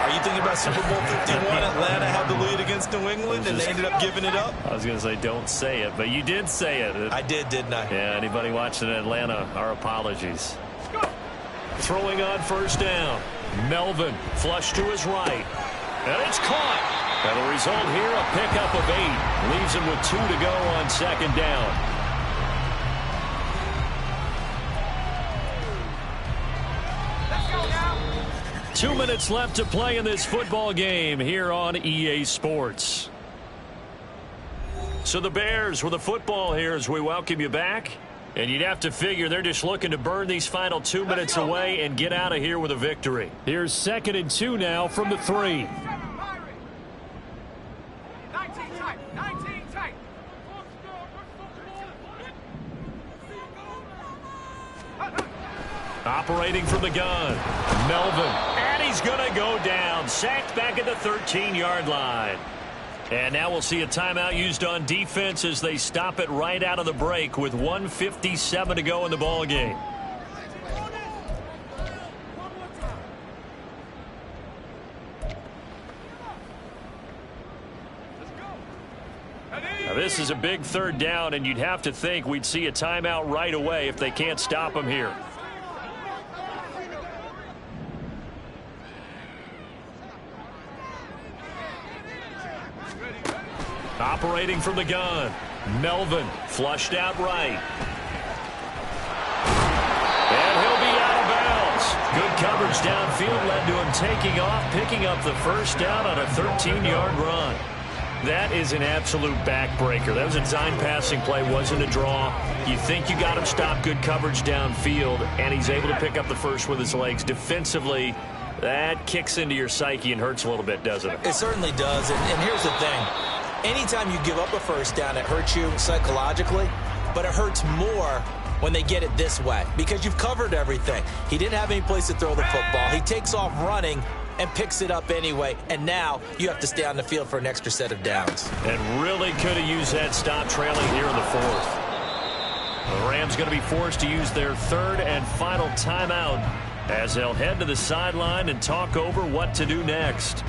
Are you thinking about Super Bowl 51? Atlanta had the lead against New England, and they ended up giving it up? I was going to say don't say it, but you did say it. I did, didn't I? Yeah, anybody watching Atlanta, our apologies. Throwing on first down. Melvin, flush to his right. And it's caught. And the result here, a pickup of 8. Leaves him with 2 to go on second down. Let's go now. 2 minutes left to play in this football game here on EA Sports. So the Bears with the football here as we welcome you back. And you'd have to figure they're just looking to burn these final 2 minutes away and get out of here with a victory. Here's 2nd and 2 now from the 3. 19 tight. Operating from the gun, Melvin. And he's going to go down. Sacked back at the 13-yard line. And now we'll see a timeout used on defense as they stop it right out of the break with 1:57 to go in the ball game. Now this is a big 3rd down, and you'd have to think we'd see a timeout right away if they can't stop him here. Operating from the gun, Melvin flushed out right. And he'll be out of bounds. Good coverage downfield led to him taking off, picking up the first down on a 13-yard run. That is an absolute backbreaker. That was a design passing play, wasn't a draw. You think you got him stopped, good coverage downfield, and he's able to pick up the first with his legs. Defensively, that kicks into your psyche and hurts a little bit, doesn't it? It certainly does, and here's the thing. Anytime you give up a first down, it hurts you psychologically, but it hurts more when they get it this way because you've covered everything. He didn't have any place to throw the football. He takes off running and picks it up anyway, and now you have to stay on the field for an extra set of downs. And really could have used that stop trailing here in the 4th. The Rams going to be forced to use their 3rd and final timeout as they'll head to the sideline and talk over what to do next.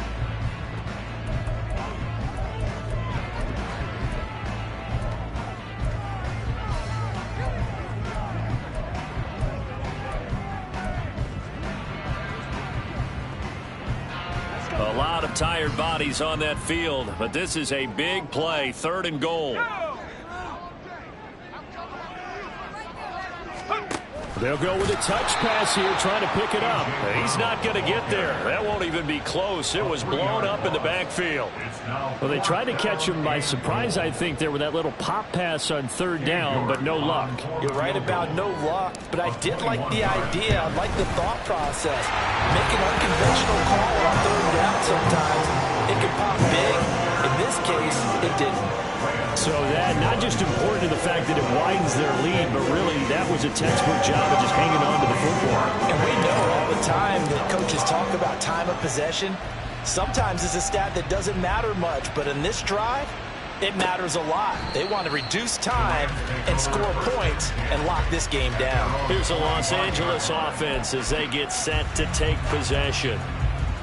tired bodies on that field, but this is a big play, 3rd and goal. They'll go with a touch pass here, trying to pick it up. He's not going to get there. That won't even be close. It was blown up in the backfield. Well, they tried to catch him by surprise, I think, there with that little pop pass on 3rd down, but no luck. You're right about no luck, but I did like the idea. I like the thought process. Make an unconventional call on 3rd down sometimes. It can pop big. In this case, it didn't. So that not just important to the fact that it widens their lead, but really that was a textbook job of just hanging on to the football. And we know all the time that coaches talk about time of possession. Sometimes it's a stat that doesn't matter much, but in this drive, it matters a lot. They want to reduce time and score points and lock this game down. Here's the Los Angeles offense as they get set to take possession.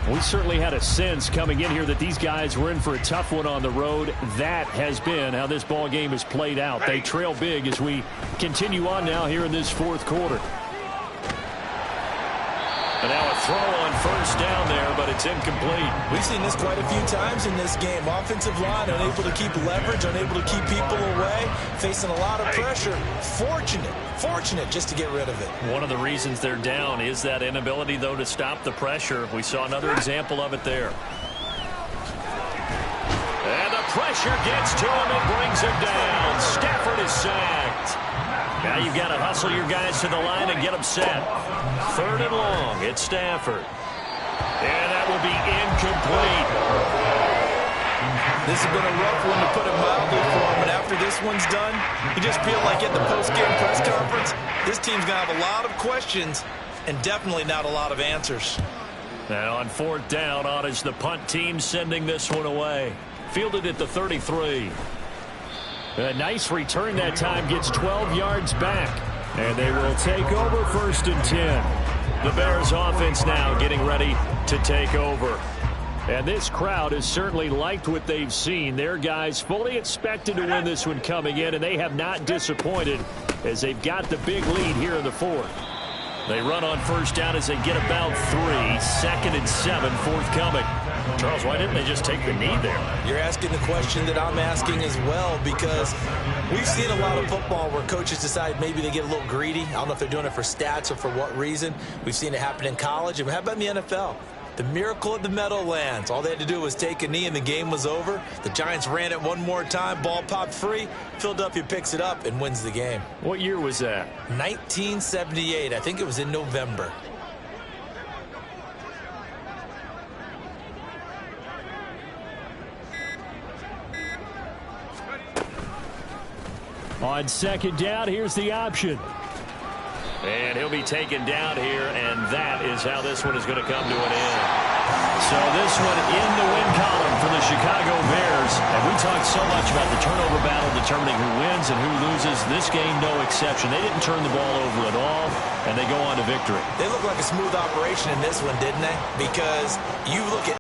We certainly had a sense coming in here that these guys were in for a tough one on the road. That has been how this ball game has played out. They trail big as we continue on now here in this 4th quarter. And now a throw on 1st down there, but it's incomplete. We've seen this quite a few times in this game. Offensive line unable to keep leverage, unable to keep people away, facing a lot of pressure. Fortunate just to get rid of it. One of the reasons they're down is that inability, though, to stop the pressure. We saw another example of it there. And the pressure gets to him and brings him down. Stafford is sacked. Now you've got to hustle your guys to the line and get them set. 3rd and long. It's Stafford. And that will be incomplete. This has been a rough one, to put it mildly, for him. And after this one's done, you just feel like at the post-game press conference, this team's going to have a lot of questions and definitely not a lot of answers. Now on 4th down, on is the punt team sending this one away. Fielded at the 33. A nice return that time, gets 12 yards back. And they will take over 1st and 10. The Bears offense now getting ready to take over. And this crowd has certainly liked what they've seen. Their guys fully expected to win this one coming in, and they have not disappointed as they've got the big lead here in the 4th. They run on 1st down as they get about 3. 2nd and 7 forthcoming. Charles, why didn't they just take the knee there? You're asking the question that I'm asking as well, because we've seen a lot of football where coaches decide maybe they get a little greedy. I don't know if they're doing it for stats or for what reason. We've seen it happen in college. And how about in the NFL? The miracle of the Meadowlands. All they had to do was take a knee and the game was over. The Giants ran it one more time. Ball popped free. Philadelphia picks it up and wins the game. What year was that? 1978. I think it was in November. On 2nd down, here's the option. And he'll be taken down here, and that is how this one is going to come to an end. So this one in the win column for the Chicago Bears. And we talked so much about the turnover battle determining who wins and who loses. This game, no exception. They didn't turn the ball over at all, and they go on to victory. They look like a smooth operation in this one, didn't they? Because you look at